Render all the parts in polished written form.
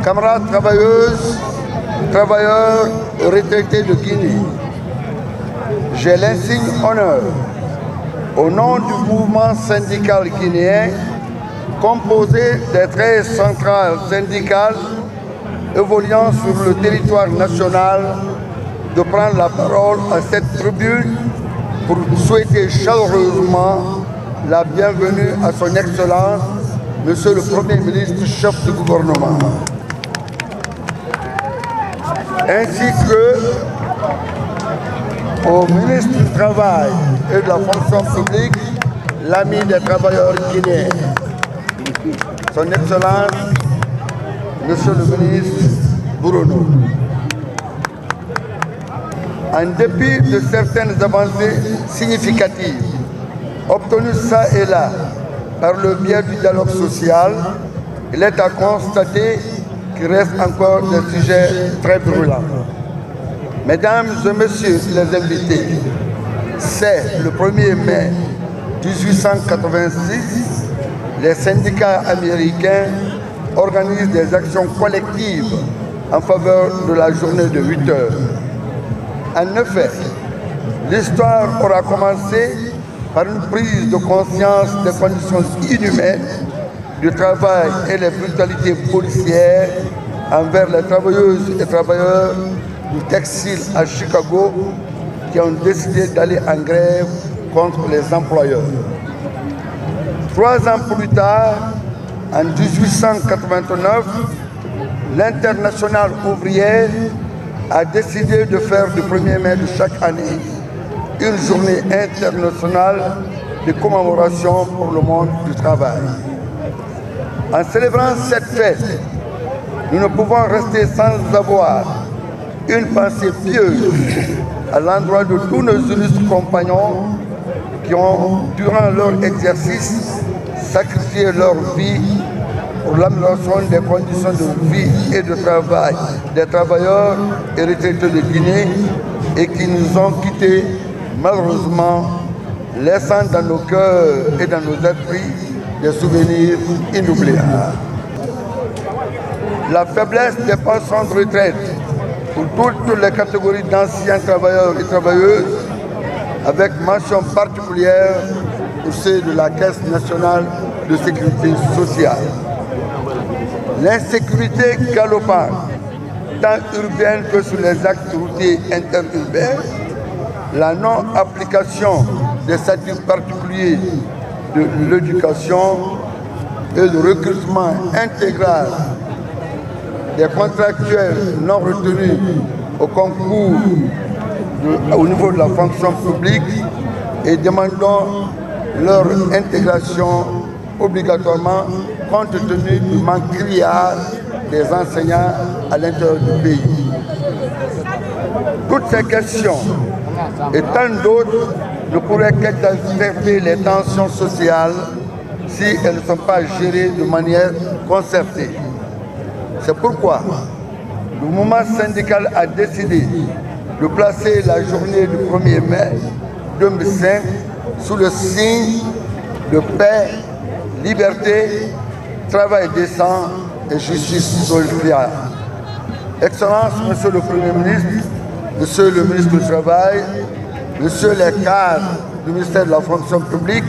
Camarades travailleuses, travailleurs retraités de Guinée, j'ai l'insigne honneur, au nom du mouvement syndical guinéen, composé des 13 centrales syndicales évoluant sur le territoire national, de prendre la parole à cette tribune pour souhaiter chaleureusement la bienvenue à son Excellence, Monsieur le Premier ministre, chef du gouvernement, ainsi que au ministre du Travail et de la fonction publique, l'ami des travailleurs guinéens, son Excellence, Monsieur le ministre Bruno. En dépit de certaines avancées significatives, obtenues ça et là par le biais du dialogue social, il est à constater qu'il reste encore des sujets très brûlants. Mesdames et messieurs les invités, c'est le 1er mai 1886, les syndicats américains organisent des actions collectives en faveur de la journée de 8 heures. En effet, l'histoire aura commencé par une prise de conscience des conditions inhumaines du travail et les brutalités policières envers les travailleuses et travailleurs du textile à Chicago qui ont décidé d'aller en grève contre les employeurs. 3 ans plus tard, en 1889, l'Internationale ouvrière a décidé de faire du 1er mai de chaque année une journée internationale de commémoration pour le monde du travail. En célébrant cette fête, nous ne pouvons rester sans avoir une pensée pieuse à l'endroit de tous nos illustres compagnons qui ont, durant leur exercice, sacrifié leur vie pour l'amélioration des conditions de vie et de travail des travailleurs et retraités de Guinée et qui nous ont quittés malheureusement, laissant dans nos cœurs et dans nos esprits des souvenirs inoubliables. La faiblesse des pensions de retraite pour toutes les catégories d'anciens travailleurs et travailleuses, avec mention particulière pour ceux de la Caisse nationale de sécurité sociale. L'insécurité galopante, tant urbaine que sur les axes routiers interurbains, la non-application des statuts particuliers de l'éducation et le recrutement intégral des contractuels non retenus au concours au niveau de la fonction publique et demandons leur intégration obligatoirement compte tenu du manque criard des enseignants à l'intérieur du pays. Toutes ces questions et tant d'autres ne pourraient qu'exacerber les tensions sociales si elles ne sont pas gérées de manière concertée. C'est pourquoi le mouvement syndical a décidé de placer la journée du 1er mai 2005 sous le signe de paix, liberté, travail décent et justice sociale. Excellence, Monsieur le Premier ministre, Monsieur le ministre du Travail, Monsieur les cadres du ministère de la fonction publique,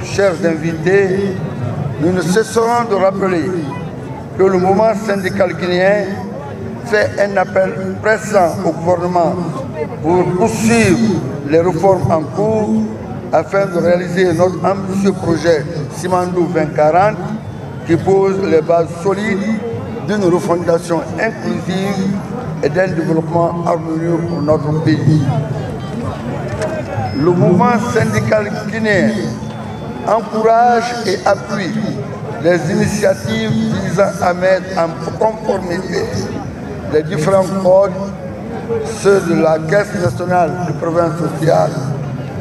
chers invités, nous ne cesserons de rappeler que le mouvement syndical guinéen fait un appel pressant au gouvernement pour poursuivre les réformes en cours afin de réaliser notre ambitieux projet Simandou 2040 qui pose les bases solides d'une refondation inclusive et d'un développement harmonieux pour notre pays. Le mouvement syndical guinéen encourage et appuie les initiatives visant à mettre en conformité les différents codes, ceux de la Caisse nationale de prévoyance sociale,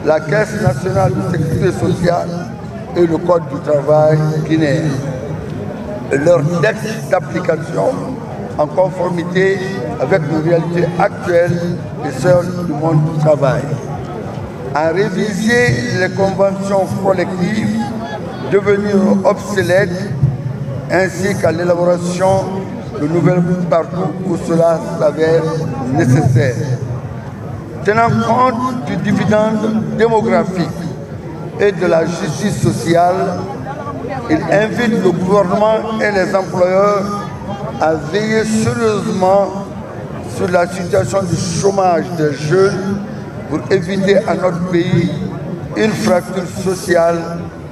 la Caisse nationale de sécurité sociale et le Code du travail guinéen. Leur texte d'application en conformité avec nos réalités actuelles et celles du monde du travail. À réviser les conventions collectives devenues obsolètes ainsi qu'à l'élaboration de nouvelles parcours où cela s'avère nécessaire. Tenant compte du dividende démographique et de la justice sociale, il invite le gouvernement et les employeurs à veiller sérieusement sur la situation du chômage des jeunes pour éviter à notre pays une fracture sociale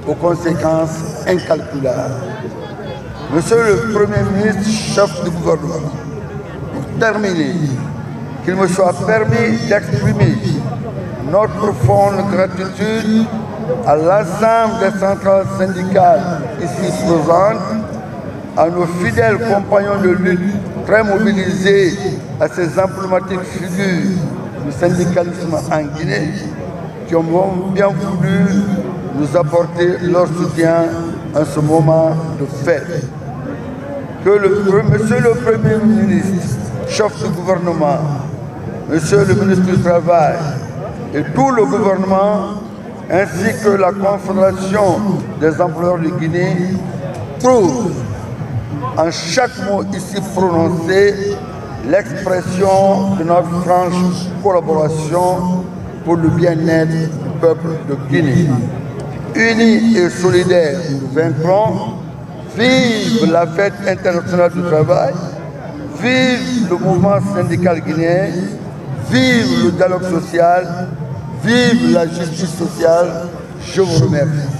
aux conséquences incalculables. Monsieur le Premier ministre, chef du gouvernement, pour terminer, qu'il me soit permis d'exprimer notre profonde gratitude à l'ensemble des centrales syndicales ici présentes, à nos fidèles compagnons de lutte très mobilisés à ces emblématiques figures du syndicalisme en Guinée, qui ont bien voulu nous apporter leur soutien en ce moment de fête. Que Monsieur le Premier ministre, chef du gouvernement, Monsieur le ministre du Travail et tout le gouvernement, ainsi que la Confédération des employeurs de Guinée, trouvent en chaque mot ici prononcé l'expression de notre franche collaboration pour le bien-être du peuple de Guinée. Unis et solidaires, nous vaincrons. Vive la fête internationale du travail, vive le mouvement syndical guinéen, vive le dialogue social, vive la justice sociale. Je vous remercie.